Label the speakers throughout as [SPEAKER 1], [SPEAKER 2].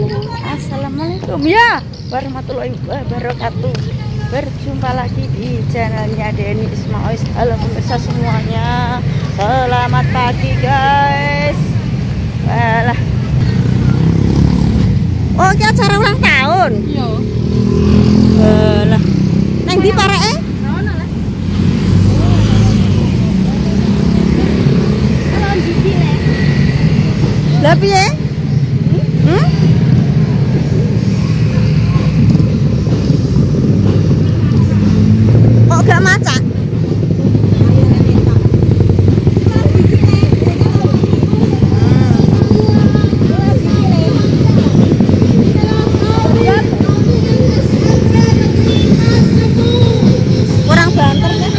[SPEAKER 1] Assalamualaikum ya warahmatullahi wabarakatuh. Berjumpa lagi di channelnya Denny Ismail. Halo pemirsa semuanya, selamat pagi guys. Walah. Oh, ini acara ulang tahun. Iya. Walah. Nang ndi pareke? Ono lah. Halo Didi le. Lah piye? Kok gak masak? Kurang banter kan?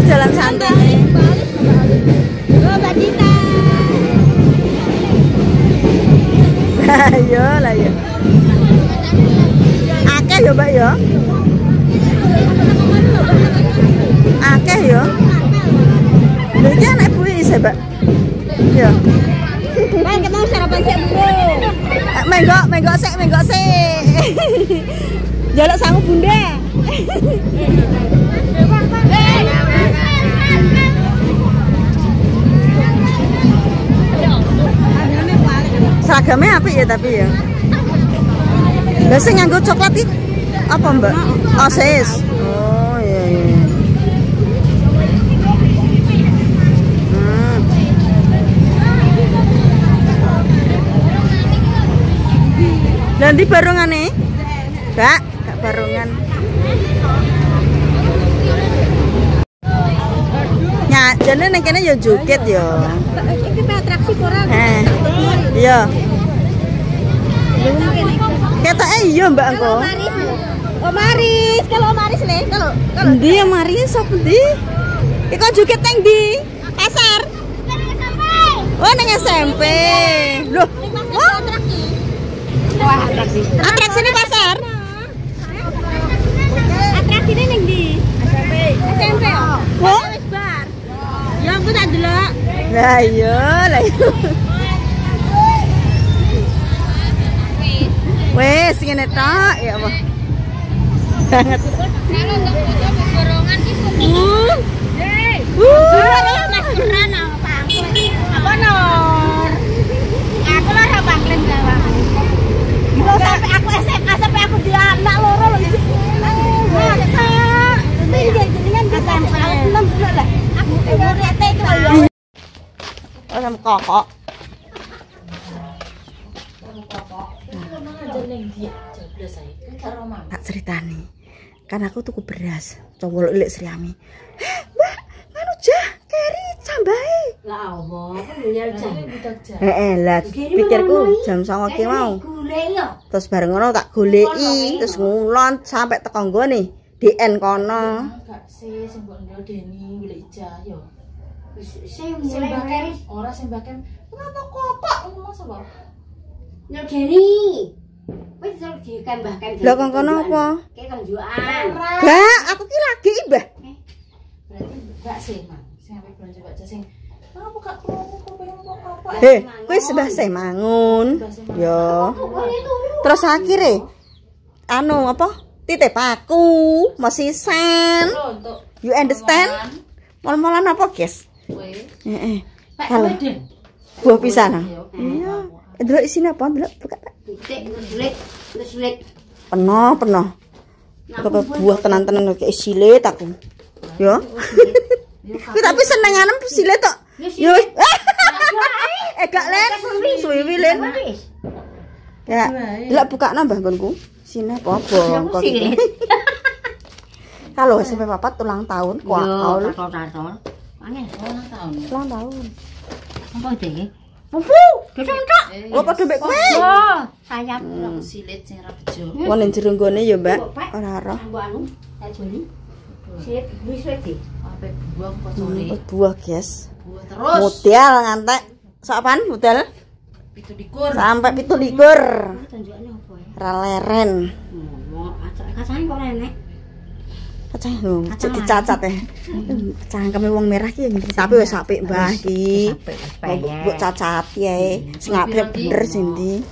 [SPEAKER 1] Jalan santai. Ayo lah ya. Akeh ya Mbak ya. Akeh ya. Lha iki anak ibu isih Mbak. Ya. Bang, kita mau sarapan sik, Bro. Menggok sik. Jaluk sangu Bunda. Seragamnya apik ya tapi ya. Lah sing nganggo coklat iki apa, Mbak? Osis. Oh iya. Nanti barungane? Gak barungan. Nya, jane ning kene ya joget ya. Iki atraksi kurang. Iya. Ketoke iya Mbak engko. Oh Maris, kalau Maris le, kalau ndi ya Maris sop ndi? Iko joget nang ndi? Pasar. Oh nang SMP. Loh. Oh. Wah, atraksi. Atraksine pasar. Atraksine nang ndi? SMP. Oh. Wis bar. Ya aku tak delok. Lah iya. Wes ngene tok ya apa? Banget. Kalau untuk foto borongan ki foto. Maskeran apa aku? Apa Nur? Aku lah ora bangklen Jawa. Kalau sampai aku SMA sampai aku di anak loro lho iki. Masa. Iki jenengan bisa enam dulu lah. Aku umurete iki lho. Oh sama kokok. Tak ceritani kan aku tuku beras cowok lek Sriami. Mbak nganu jah keri cambahe lah Allah kan ya jam lah pikirku jam 09.00 ki mau terus bareng ngono tak goleki terus ngulon sampai teko nggone DN kono gak sih sing mbok ndo Deni golek ijah yo sing mulai ora sing baken kenapa kopak ngomong sapa Ndo Deni. Wis iso dikambahkan. Lah kok kono apa? Ki tonjokan. Gak, aku ki lagi, Mbah. Berarti Mbak sih, Mang. Sing ape belanja Mbak sing. Apa gak kromo kok pengen apa? Kowe sebah sih mangun. Yo. Terus akhirnya anu apa? Titip aku mesisan. You understand? Mol-molan apa, guys? Heeh. Kalau buah pisang. Iya. Delok isine apa? Delok buka. Penuh. Buah tenan-tenan kayak silet aku. Yo. Tapi senenganem silet tok. Yo. Gak len. Suwi len. Ya, delok buka nambah nggonku. Sine apa bongkok. Kalau sampai papat ulang tahun, kuakol. Angel ulang tahun. Ulang tahun. Apa iki? Opo? Cocok. Oh, padha mbek kowe. Oh, sayap silit sing ra bejo. Wong ning jero nggone ya, Mbak. Ora roh. Mbok anu, tak joli. Silit wis wedi. Ape buah kok sore. Buah, guys. Buah terus. Model ngantek. Sapan model? 17. Sampai 17. Tunjukane opo ya? Ra leren. Kacang kok enek. Kacang lho, dicacat ya. Cangkeme wong merah ki tapi wis apik Mbah iki. Mbok cacat ya. Sing apik bener sing ndi.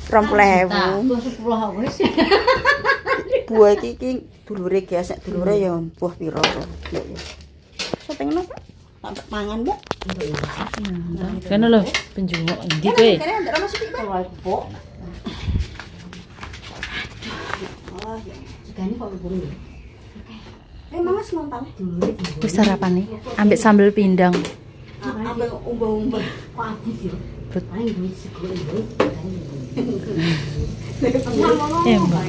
[SPEAKER 1] 20.000. 10 wis. Buah iki dulure guys, nek dulure ya buah pira kok. Setengno tak mangan, Mbak.
[SPEAKER 2] Kene lho, penjunguk endi kowe?
[SPEAKER 1] Kene ndak masuk iki, Mbak. Oh, ya. Segane kok lubung. Mangas nonton dulu.
[SPEAKER 2] Wis sarapan nih, ambek sambal pindang.
[SPEAKER 1] Ambek umbah-umbah. Kok abis ya? Paling duit segone.
[SPEAKER 2] Mbak.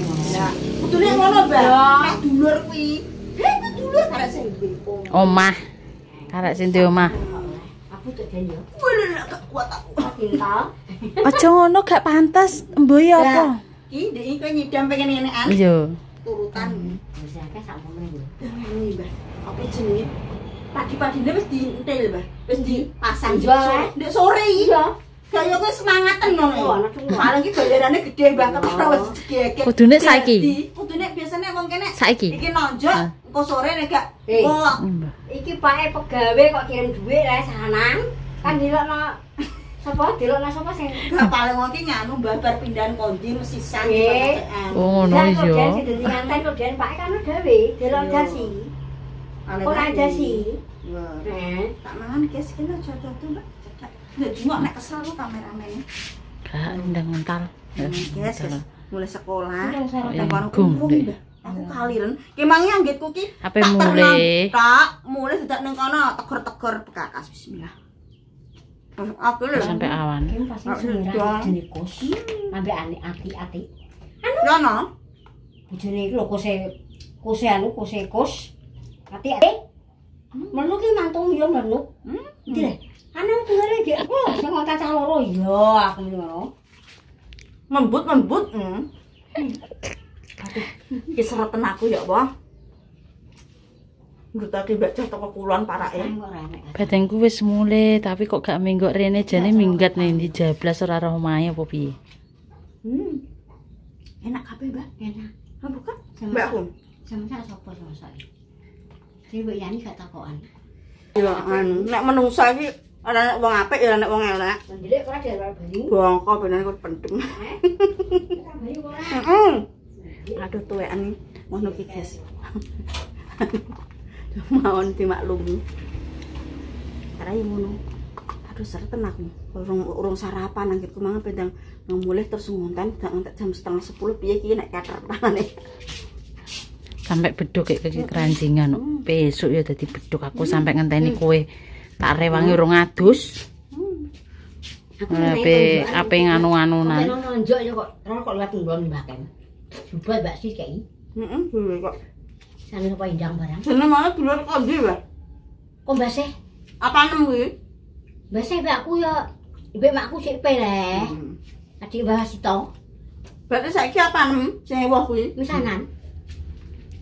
[SPEAKER 1] Kudune ngono, Mbak. Dulur kuwi. Ku dulur arek sing
[SPEAKER 2] Omah. Arek sing di omah.
[SPEAKER 1] Aku tak jan ya. Wah, gak kuat aku. Pintal.
[SPEAKER 2] Aja ngono gak pantas, mboy apa?
[SPEAKER 1] Ki ndek kowe nyidam pengen ngene-an.
[SPEAKER 2] Iya.
[SPEAKER 1] Turutan. Wis akeh sak momen lho. Mbah. Apa jenenge? Padi-padine wis dientil, Mbah. Wis dipasang ndek sore iki. Iya. Kaya kowe semangaten ngono. Paling iki bayarane gede banget wis gegek.
[SPEAKER 2] Kudune saiki.
[SPEAKER 1] Kudune biasane wong kene
[SPEAKER 2] saiki.
[SPEAKER 1] Iki nonjok engko sore nek gak kok. Iki pake pegawe kok kirim duit lah sanang. Kan dilokno sapa dilokno sapa sing gak paling wong iki nganu Mbah bar pindahan kondi mesti sang.
[SPEAKER 2] Oh ngono iya.
[SPEAKER 1] Jadi dadi nganten kok den pake kan gawe delok jasi. Ora jasi. Tak mangan guys kene aja tuh Mbak. Nggak juga nek kesel lu kameramennya.
[SPEAKER 2] Gak ndang mental.
[SPEAKER 1] Guys, mulai sekolah.
[SPEAKER 2] Gum.
[SPEAKER 1] Aku kaliren. Ki mangi anggitku ki.
[SPEAKER 2] Ape mulai?
[SPEAKER 1] Tak, mulai dadak ning kono tegor-tegor bekakas bismillah. Aku lho
[SPEAKER 2] sampai awan.
[SPEAKER 1] Ki pasti semirah jenenge kos. Ambek ati-ati. Anu. Ya no. Bojone iki lho kos. Ati-ati. Menu ki mantung yo menu. Ndi le? Anu tunggale iki aku sing cacah loro ya aku ngono. Membut. Aduh, iki sereten aku ya, Bang. Ngutake baca toko kulon parake.
[SPEAKER 2] Badanku wis mulai, tapi kok gak menggok rene jane minggat ning ndi jablas ora roh omahe apa piye.
[SPEAKER 1] Enak kabeh, Mbak. Enak. Ha buka? Mbak aku. Sama sapa sama saya. Dewe yani gak takokan. Ya anu, nek menungsa iki ora nek wong apik ya nek wong elek. Ndelek ora diarep bali. Bongko bener kok penting. Aduh tuwekan ngono ki, guys. Mawon dimaklumi. Carane ngono. Aduh sereten aku. Urung sarapan anggitku mangan pendang nang mulih terus ngonten gak ngantek jam 9:30 piye iki nek kater tanane.
[SPEAKER 2] Sampai beduk kayak keranjingan. Besok ya dadi beduk aku sampai ngenteni kowe. Tak rewangi urung adus. Ape nganu-nganunan.
[SPEAKER 1] Nonjok ya kok liwat nggon mbaken. Jubat Mbak Sis kei. Heeh, kok. Sane apa indang barang. Jenenge mau dulur kok ndi, Mbak? Kok mbase? Apa nem kuwi? Mbase mbakku ya mbek makku sik pe le. Adik Mbah Sito. Berarti saiki apa nem sing ewah kuwi? Misanan.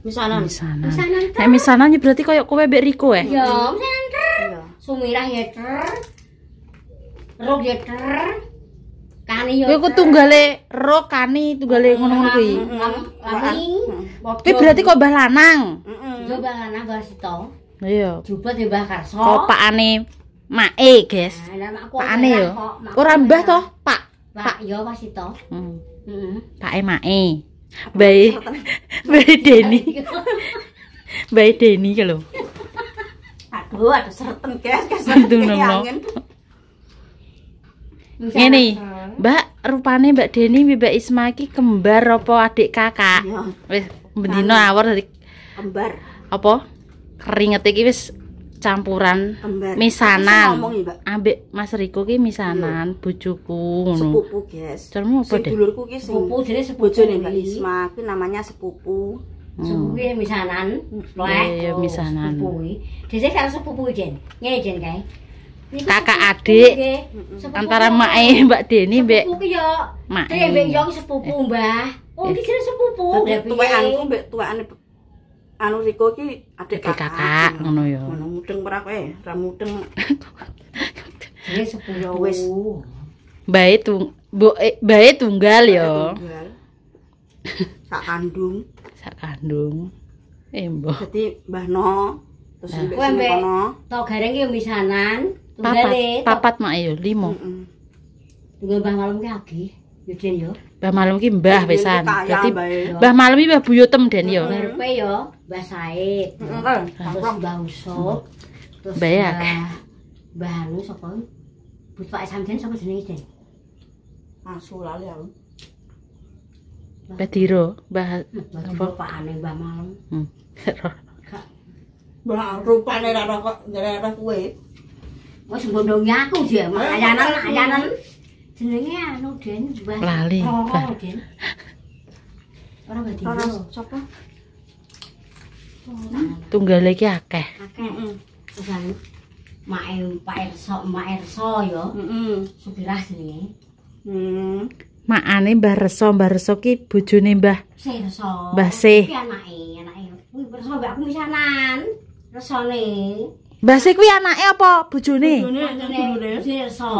[SPEAKER 2] Nek misanan berarti koyo kowe mbek Riko ya?
[SPEAKER 1] Ya, misanan ter. Sumirah ya ter. Rok ya ter. Kani yo.
[SPEAKER 2] Kowe ku tunggale ro kani tunggale ngono-ngono kuwi. Kuwi berarti kok mbah lanang.
[SPEAKER 1] Yo mbah lanang Mbah Sito.
[SPEAKER 2] Iya.
[SPEAKER 1] Jubat ya Mbah Karso.
[SPEAKER 2] Kopakane make, guys. Pakane yo. Ora mbah toh, Pak.
[SPEAKER 1] Pak yo Mbah Sito.
[SPEAKER 2] Pak Mae. Mbak Deni. Mbak Deni ki lho.
[SPEAKER 1] Aduh, ada sereten guys,
[SPEAKER 2] angin. Ngene, Mbak, rupane Mbak Deni Mbak Isma iki kembar apa adik kakak? Wis bendino awor dadi
[SPEAKER 1] kembar.
[SPEAKER 2] Apa? Keringet iki wis campuran misanan. Ambek Mas Riko ki misanan bojoku ngono.
[SPEAKER 1] Sepupu, guys.
[SPEAKER 2] Carmu apa, Dek?
[SPEAKER 1] Dulurku ki sepupu, jenenge bojone Mbak Isma, ki namanya sepupu.
[SPEAKER 3] Sepupu ki misanan,
[SPEAKER 2] ya misanan.
[SPEAKER 3] Dhisik karo sepupu Den. Ngene Den kae.
[SPEAKER 2] Kakak adik antara Mae Mbak Deni mbek
[SPEAKER 3] sepupu ki yo. Dhewe mbek yo sepupu, Mbah. Oh, iki jenenge sepupu.
[SPEAKER 1] Tuwekanku mbek tuwekane anu Riko ki adik
[SPEAKER 2] kakak ngono ya.
[SPEAKER 1] Ngono mudeng ora kowe, ra mudeng.
[SPEAKER 3] Dhewe sepupu wis.
[SPEAKER 2] Bae tunggal ya.
[SPEAKER 1] Sak kandung.
[SPEAKER 2] Sak kandung. Mbah.
[SPEAKER 1] Dadi Mbah No terus mbek
[SPEAKER 3] kono. Tok gareng ki misanan, tunggale.
[SPEAKER 2] Papat mak yo 5.
[SPEAKER 3] Tunggal Mbah Malem ki agih. Yo Den yo.
[SPEAKER 2] Mbah Malem ki mbah pisan. Dadi Mbah Malem iki Mbah Buyutem Den yo.
[SPEAKER 3] Barepe yo Mbah Said. Terus Mbah Usop. Terus Mbah Anu sapa? Bapak sampeyan sapa jenenge Den?
[SPEAKER 1] Asu lali aku.
[SPEAKER 2] Badiro, Mbah
[SPEAKER 3] apa pakane Mbah Malem.
[SPEAKER 1] Mbah rupane ra kok ngereh kowe.
[SPEAKER 3] Wis mbondongi aku dia, ayanan. Jenenge anu Den Mbah.
[SPEAKER 2] Lali.
[SPEAKER 3] Den. Ora Badiro.
[SPEAKER 1] Sapa?
[SPEAKER 2] Tunggale iki akeh.
[SPEAKER 3] Akeh. Terus anu Mak Erso ya. Supirah jenenge.
[SPEAKER 2] Makane Mbah Reso ki bojone Mbah
[SPEAKER 3] Reso.
[SPEAKER 2] Mbah Sih.
[SPEAKER 3] Ki anake. Kuwi Reso mbak aku misanan. Resone.
[SPEAKER 2] Mbah Sih kuwi anake apa bojone?
[SPEAKER 3] Bojone Reso.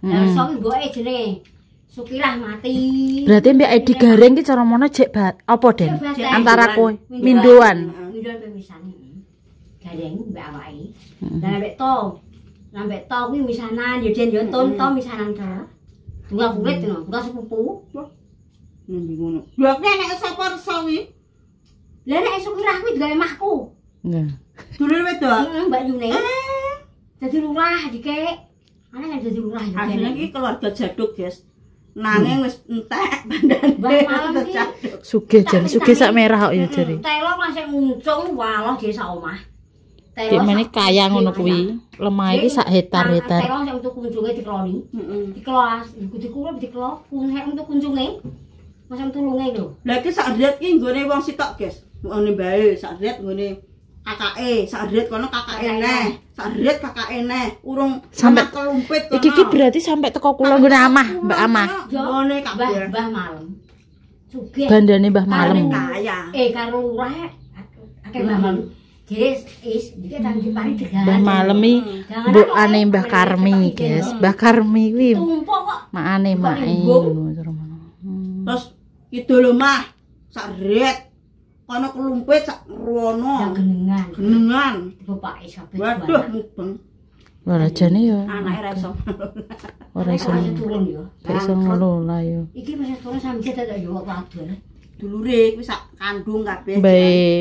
[SPEAKER 3] Reso ki mboke jenenge Sukirah mati.
[SPEAKER 2] Berarti Mbak Edi Gareng ki cara mono jek apa Den? Antara kowe mindoan.
[SPEAKER 3] Mindoan pemisan. Gareng mbak awake. Lah mbek to kuwi misanan ya Den yo to misanan to. Tunggal kulit ngono, tunggal sepupu.
[SPEAKER 1] Ngendi ngono. Lha nek sapa Reso kuwi?
[SPEAKER 3] Lah nek Sukirah kuwi digawe mahku.
[SPEAKER 2] Nah.
[SPEAKER 1] Dulur wedok.
[SPEAKER 3] Mbak Yune. Dadi lurah dikek. Ana nek dadi lurah ya.
[SPEAKER 1] Asline iki keluarga Jaduk, guys. Nanging wis entek bandane.
[SPEAKER 3] Mbah Malem iki
[SPEAKER 2] sugih jan, sugih sak merah kok ya jare.
[SPEAKER 3] Telok masih nguncung walah dhewe sak omah.
[SPEAKER 2] Dek meneh kaya ngono kuwi. Lemah iki sak hektar-hektar.
[SPEAKER 3] Telok sing untuk kunjunge dikeloni. Dikelos, dikulep dikelo, kunek untuk kunjunge. Masang tulunge lho.
[SPEAKER 1] Lah iki sak riet ki nggone wong sitok, guys. Ngene bae, sak riet nggone kakake, sak riet kono kakake neh. Sak riet kakake neh. Urung sampe kelumpit kono.
[SPEAKER 2] Iki berarti sampe teko kula nggone Amah, Mbak Amah.
[SPEAKER 1] Ngene kabeh.
[SPEAKER 3] Mbah Malem. Sugih.
[SPEAKER 2] Bandane Mbah Malem.
[SPEAKER 1] Kaya.
[SPEAKER 3] Karo lurah akeh Mbah Malem. Jadi iki tang dipari degan.
[SPEAKER 2] Mbah Malem iki mbokane Mbah Karmi, guys. Mbah Karmi kuwi
[SPEAKER 3] tumpuk kok.
[SPEAKER 2] Makane mae ngono cara ngono.
[SPEAKER 1] Terus kidul omah sak riet. Kono kelumpit sak ruwono.
[SPEAKER 3] Genengan.
[SPEAKER 1] Genengan.
[SPEAKER 3] Bapake sampe.
[SPEAKER 1] Waduh mubeng.
[SPEAKER 2] Ora jane ya.
[SPEAKER 1] Anake ra iso.
[SPEAKER 2] Ora iso
[SPEAKER 3] turun ya.
[SPEAKER 2] Gak iso ngelola ya.
[SPEAKER 3] Iki masih turun sampe dadak yo wadon.
[SPEAKER 1] Dulure kuwi sak kandung kabeh.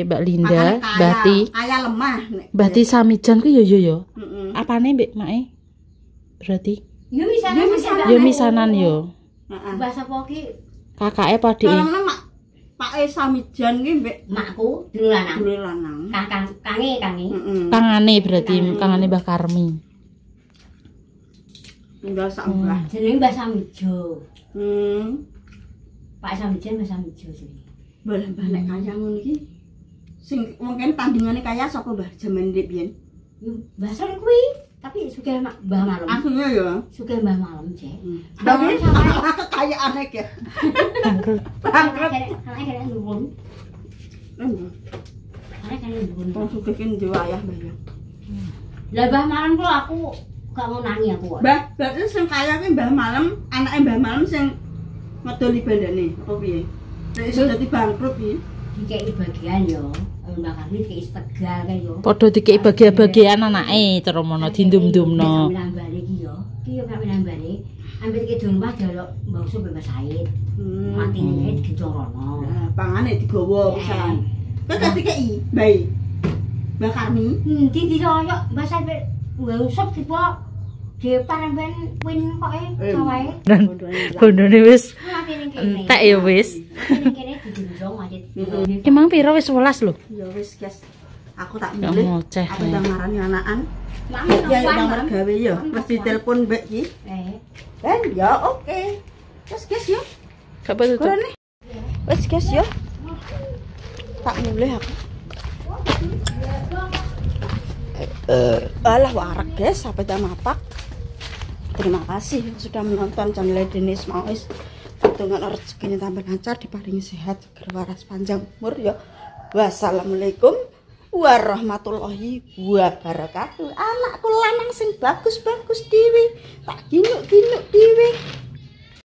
[SPEAKER 2] Mbak Linda, Mbati.
[SPEAKER 1] Kaya lemah nek.
[SPEAKER 2] Mbati Samijan ku yo yo yo.
[SPEAKER 1] Heeh.
[SPEAKER 2] Apane Mbak Mae? Berarti
[SPEAKER 3] yo misanan.
[SPEAKER 2] Yo misanan yo.
[SPEAKER 1] Heeh.
[SPEAKER 3] Mbah sapa ki?
[SPEAKER 2] Kakake padhe.
[SPEAKER 1] Karena Pake Samijan ki mbek
[SPEAKER 3] makku dulur lanang.
[SPEAKER 1] Dulur lanang.
[SPEAKER 3] Kange.
[SPEAKER 1] Heeh.
[SPEAKER 2] Kangane berarti kangane Mbah Karmi.
[SPEAKER 1] Tinggal sak mbah.
[SPEAKER 3] Jenenge Mbah Samijo. Pak Samijan Mbah Samijo jenenge.
[SPEAKER 1] Mbah nek kaya ngono iki sing mungkin tandingane kaya sapa Mbah jaman ndek biyen?
[SPEAKER 3] Mbah Sari kuwi, tapi sugih Mbah Malem.
[SPEAKER 1] Asline ya.
[SPEAKER 3] Sugih Mbah Malem, Cek.
[SPEAKER 1] Tapi sampe kekayaane ya. Bangkrut.
[SPEAKER 3] Ana nurun. Ana nurun.
[SPEAKER 1] Wong sugih ki ndewe ayah Mbah ya.
[SPEAKER 3] Lah Mbah Malem kok aku gak ngonangi aku kok.
[SPEAKER 1] Mbah, berarti sing kaya ki Mbah Malem, anake Mbah Malem sing ngedoli bandane apa piye? Nek iso dadi bangkrut iki.
[SPEAKER 3] Dikeki bagian yo. Mbah Karmi dikeki Tegal kae yo.
[SPEAKER 2] Padha dikeki bagian-bagian anake cara mono dindum-dumno.
[SPEAKER 3] Nambane iki yo. Iki yo kami nambane. Ambil ke rumah delok mbangsa Mbak Said. Matine digecorono.
[SPEAKER 1] Nah, pangane digawa pisan. Kok gak dikeki, Mbak? Mbak Karmi.
[SPEAKER 3] Endi diroyok Mbak Said nggo usop dipo diparemben win koke sawae.
[SPEAKER 2] Bondone wis
[SPEAKER 3] Matine kene.
[SPEAKER 2] entek ya wis.
[SPEAKER 3] Kene dijunjung aja.
[SPEAKER 2] Emang piro wis 11 lho.
[SPEAKER 1] Ya wis, guys. Aku tak
[SPEAKER 2] Gak
[SPEAKER 1] milih.
[SPEAKER 2] ngoceh,
[SPEAKER 1] Aku ndang marani anakan.
[SPEAKER 3] Mami
[SPEAKER 1] Ya ndang mergawe ya. Mesti telepon Mbak iki. Ben ya oke. Wes guys ya.
[SPEAKER 2] Gak apa tuh.
[SPEAKER 1] Gorene. Wes guys ya. Tak mulai aku. Alah warak guys, sampai jam mapak. Terima kasih yang sudah menonton channel Denis Mauis. Dengan rezekinya tambah lancar, diparingi sehat, seger waras, panjang umur ya. Wassalamualaikum warahmatullahi wabarakatuh. Anakku lanang sing bagus-bagus dhewe, tak ginuk-ginuk dhewe.